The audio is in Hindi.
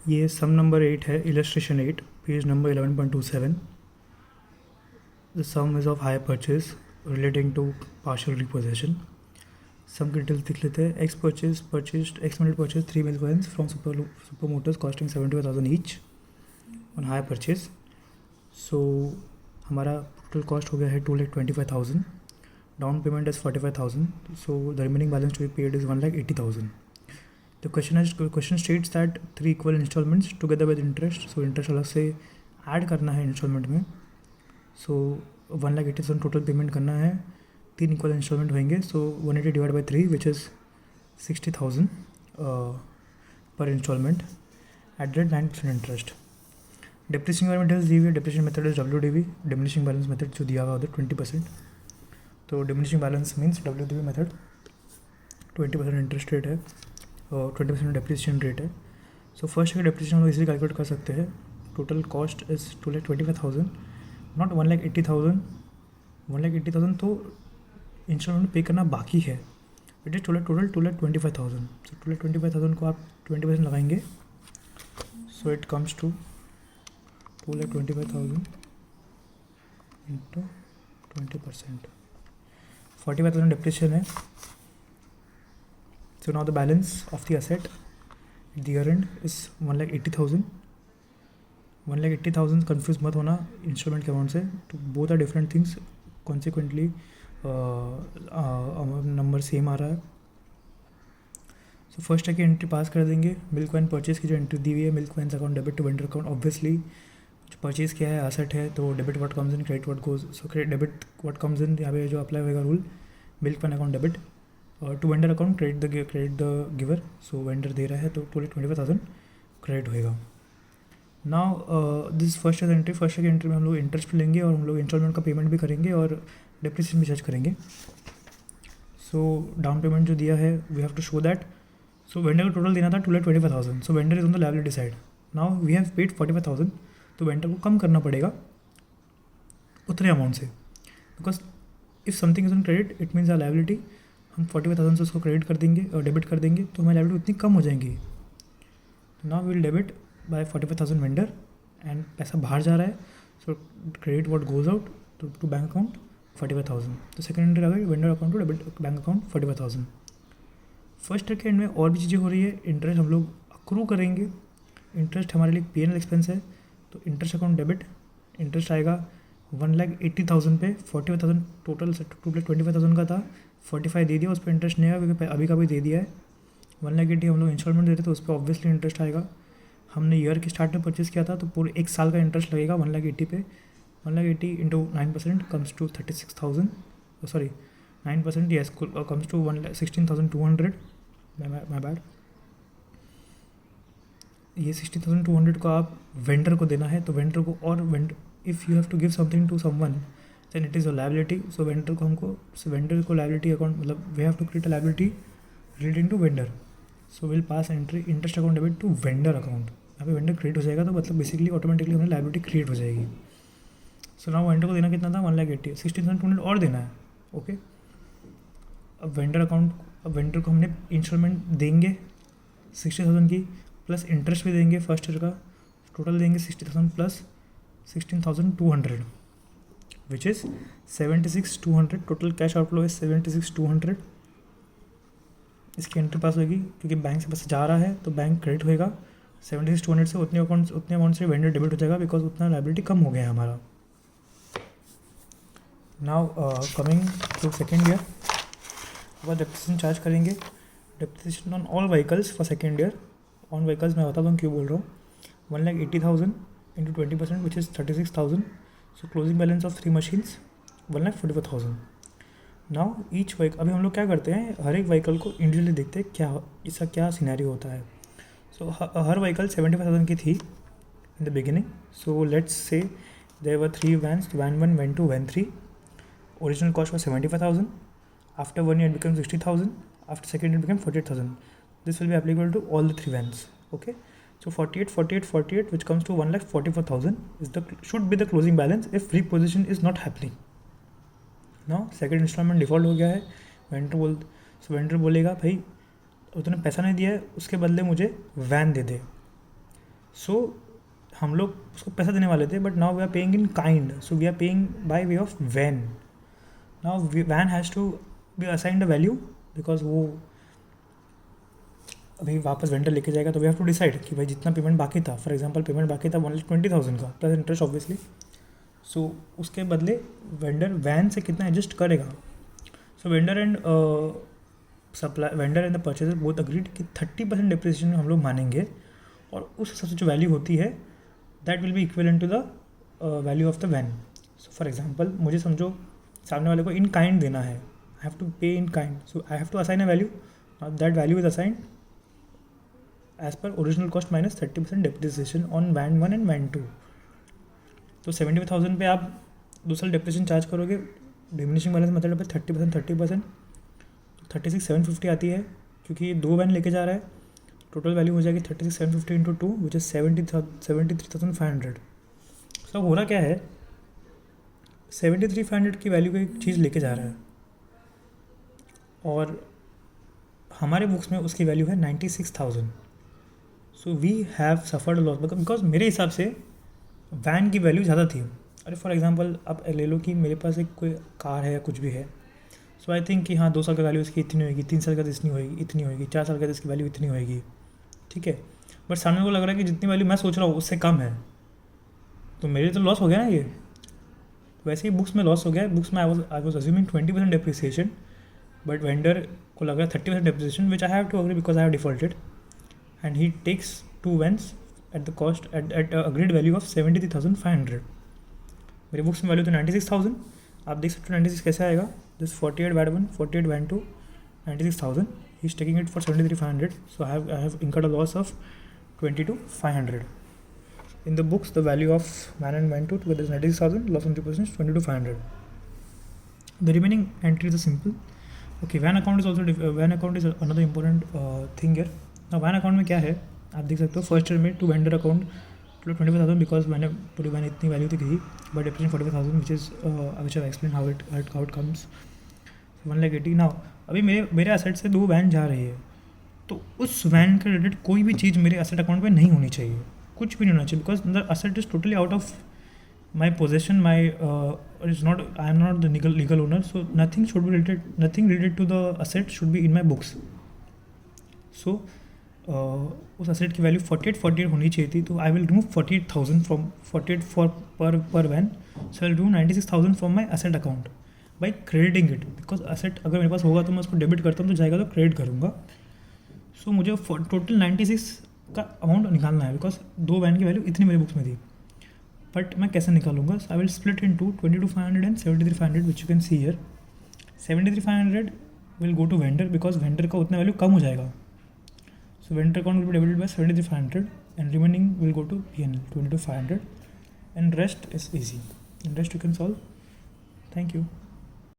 ये सम नंबर 8 है, illustration 8, page number 11.27. The sum is of hire purchase relating to partial repossession. Sum की डिटेल्स देख लेते हैं. X minute purchase 3 milk vans from super motors costing 75,000 each on hire purchase. So हमारा टोटल कॉस्ट हो गया है 2,25,000. Down payment is 45,000. So the remaining balance to be paid is 1,80,000. The question states that 3 equal installments together with interest. So interest अलग से ऐड करना है इंस्टॉलमेंट में. सो 1,80,000 टोटल पेमेंट करना है. 3 इक्वल इंस्टॉलमेंट होंगे. So 180 divide by 3 which is 60,000 पर instalment at the 9% interest. Depressing वाले डिटेल्स दी हुई है. Depression method is WDV. Diminishing balance method जो दिया हुआ उधर 20%. तो diminishing balance means WDV method 20% interest rate है और 20% डेप्रिसिएशन रेट है. सो फर्स्ट का डेप्रिसिएशन हम लोग इजीली कैलकुलेट कर सकते हैं. Total cost is 2,25,000, not 1,80,000. 1,80,000 तो इंस्टॉलमेंट पे करना बाकी है. It is total 2,25,000. सो 2,25,000 को आप 20% लगाएंगे. So it comes to 2,25,000 into 20%. 45,000 depreciation है. So now the balance of the asset at the year end is 1,80,000. 1,80,000 confuse मत होना इंस्टॉलमेंट के अमाउंट से. तो both are different things. Consequently number same आ रहा है. सो फर्स्ट है कि एंट्री पास कर देंगे. मिल्क वैन परचेज की जो एंट्री दी हुई है, milk van account debit to vendor account. Obviously जो परचेज किया है एसेट है तो debit what comes in, credit what goes. So debit what comes in, यहाँ पे जो अप्लाई होगा rule, milk van account debit to vendor account credit the giver. So vendor दे रहा है तो 25,000 क्रेडिट होएगा. Now this first entry. First entry में हम लोग इंटरेस्ट भी लेंगे और हम लोग इंस्टॉलमेंट का पेमेंट भी करेंगे और डेप्रिसिएशन भी चार्ज करेंगे. सो डाउन पेमेंट जो दिया है we have to show that. So vendor को टोटल देना था 2,25,000. So vendor is on the liability side. Now we have paid 45,000. तो वेंडर को कम करना पड़ेगा उतने अमाउंट से, because if something is on credit it means are liability. हम 45,000 से उसको क्रेडिट कर देंगे और डेबिट कर देंगे तो हमारी लायबिलिटी उतनी कम हो जाएंगी. तो now will debit by 45,000 vendor and पैसा बाहर जा रहा है. सो credit what goes out to bank account 45,000. तो सेकंड एंट्री आ गई vendor account to debit bank account 45,000. First के एंड में और भी चीज़ें हो रही है. इंटरेस्ट हम लोग अक्रू करेंगे. इंटरेस्ट हमारे लिए P&L एक्सपेंस है. तो इंटरेस्ट अकाउंट डेबिट इंटरेस्ट आएगा 1,80,000 पे. 45,000 टोटल 2,25,000 का था. 45 दे दिया, उस पर इंटरेस्ट नहीं आएगा क्योंकि अभी का भी दे दिया है. 1,80,000 हम लोग इंस्टॉलमेंट दे रहे तो उस पर ऑब्वियसली इंटरेस्ट आएगा. हमने ईयर के स्टार्ट में परचेज़ किया था तो पूरे 1 साल का इंटरेस्ट लगेगा 1,80,000 पे. 1,80,000 into 9% comes to 36,000. Sorry 9% yes comes to 16,200. My bad. ये 16,200 को आप वेंडर को देना है. तो वेंडर को और if you have to give something to someone then it is a liability. So vendor को liability account मतलब we have to create a liability relating to vendor. So we'll pass entry interest account debit to vendor account. यहाँ पे vendor create हो जाएगा तो मतलब बेसिकली ऑटोमेटिकली हमें liability create हो जाएगी. So now vendor को देना कितना था 1,80,000. 16,200 और देना है. ओके. अब vendor को हमने इंस्टॉलमेंट देंगे 60,000 की प्लस इंटरेस्ट भी देंगे फर्स्ट ईयर का. टोटल देंगे 60,000 plus 16,200 which is 76,200. Total cash outflow है 76,200. इसकी एंट्री पास होगी क्योंकि बैंक से पैसा जा रहा है तो बैंक क्रेडिट होएगा. 76,200 से उतने अमाउंट से वेंडर डेबिट हो जाएगा बिकॉज उतना लायबिलिटी कम हो गया है हमारा. Now coming to second year अब डेप्रिसिएशन चार्ज करेंगे. Depreciation on all vehicles for second year. On vehicles मैं बताता हूँ क्यों बोल रहा हूँ. 1,80,000 into 20% which is 36,000. So closing balance of 3 machines 1,44,000. Now each vehicle अभी हम लोग क्या करते हैं हर एक व्हीकल को इंडिविजुअली देखते हैं क्या इसका क्या सिनेरियो होता है. सो हर व्हीकल 75,000 की थी in the beginning. So let's say there were 3 vans. Van 1, van 2, van 3. Original cost was 75,000. After 1 year it became 60,000. After second year it became 48,000. This will be applicable to all the 3 vans. Okay. So 48 which comes to 1,44,000 should be the closing balance if reposition is not happening. Now second installment default हो गया है. वेंडर बोलेगा भाई उतने पैसा नहीं दिया है उसके बदले मुझे वैन दे दे. सो हम लोग उसको पैसा देने वाले थे, but now we are paying in kind, so we are paying by way of van. Now van has to be assigned a value, because वो अभी वापस वेंडर लेके जाएगा, तो वी हैव टू डिसाइड कि भाई जितना पेमेंट बाकी था, फॉर एग्जांपल पेमेंट बाकी था 1,20,000 का प्लस इंटरेस्ट ऑब्वियसली, सो उसके बदले वेंडर वैन से कितना एडजस्ट करेगा. So vendor and the purchaser both agreed कि 30% डिप्रिसिएशन हम लोग मानेंगे, और उस हिसाब से जो वैल्यू होती है that will be equivalent to the value of the van. So for example मुझे समझो सामने वाले को इन काइंड देना है, आई have to pay in kind, so I have to assign a value, that value is assigned as per original cost minus 30% depreciation on van 1 and van 2. तो 75,000 पे आप दूसरा डिप्रिसिएशन चार्ज करोगे डिमिनिशिंग बैलेंस मेथड पे 30%, 36,750 आती है, क्योंकि ये 2 वैन लेके जा रहा है. टोटल वैल्यू हो जाएगी 36,750 इंटू 2 विच इज़ 73,500. सब हो रहा क्या है, 73,500 की वैल्यू की एक चीज़ लेके जा रहा है, और हमारे बुक्स में उसकी वैल्यू है 96,000. So we have suffered loss, because मेरे हिसाब से वैन की वैल्यू ज़्यादा थी. अरे फॉर एग्जांपल आप ले लो कि मेरे पास एक कोई कार है या कुछ भी है, सो आई थिंक कि हाँ 2 साल का वैल्यू इसकी इतनी होगी, 3 साल का इतनी होगी, 4 साल का इसकी वैल्यू इतनी होगी, ठीक है. बट सामने को लग रहा है कि जितनी वैल्यू मैं सोच रहा हूँ उससे कम है, तो मेरे तो लॉस हो गया ना ये. वैसे ही बुक्स में लॉस हो गया. बुक्स में I was assuming 20% depreciation, but vendor को लग रहा है 30% depreciation, which I have to agree because I have defaulted, and he takes 2 vans at the cost at agreed value of 73,500. मेरे बुक्स में वैल्यू तो 96,000. आप देख सकते हो 96 कैसे आएगा. This 48 van 1, 48 van 2, 96,000. He is taking it for 73,500. So I have incurred a loss of 22,500. In the books, the value of van and van 2 together is 96,000. Loss on 3% is 22,500. The remaining entries are simple. Okay, van account is also van account is another important thing here. Now van account में क्या है आप देख सकते हो. फर्स्ट ईयर में टू वेंडर अकाउंट 25,000 बिकॉज मैंने पूरी वैन इतनी वैल्यू थी but depression 45,000 which is which I explain how it comes 1,80,000. Now अभी मेरे एसेट से 2 वैन जा रही है, तो उस वैन के रिलेटेड कोई भी चीज़ मेरे एसेट अकाउंट पे नहीं होनी चाहिए, कुछ भी नहीं होना चाहिए, because the asset is totally out of my possession. My is not, I am not the legal owner, so nothing related to the asset should be in my books. So उस एसेट की वैल्यू 48 होनी चाहिए थी, तो I will remove 48,000 from 48 for per van. So I will remove 96,000 from my asset account by crediting it, because asset अगर मेरे पास होगा तो मैं उसको डेबिट करता हूँ तो जाएगा तो क्रेडिट करूँगा. सो मुझे टोटल 96 का अमाउंट निकालना है, बिकॉज 2 वैन की वैल्यू इतनी मेरे बुक्स में थी. बट मैं कैसे निकालूंगा. I will split into 22,500 and 73,500 which you can see here. 73,500 will go to vendor, because vendor का उतना वैल्यू कम हो जाएगा. So vendor account will be debited by 73,500 and remaining will go to P&L 22,500, and rest is easy. And rest you can solve. Thank you.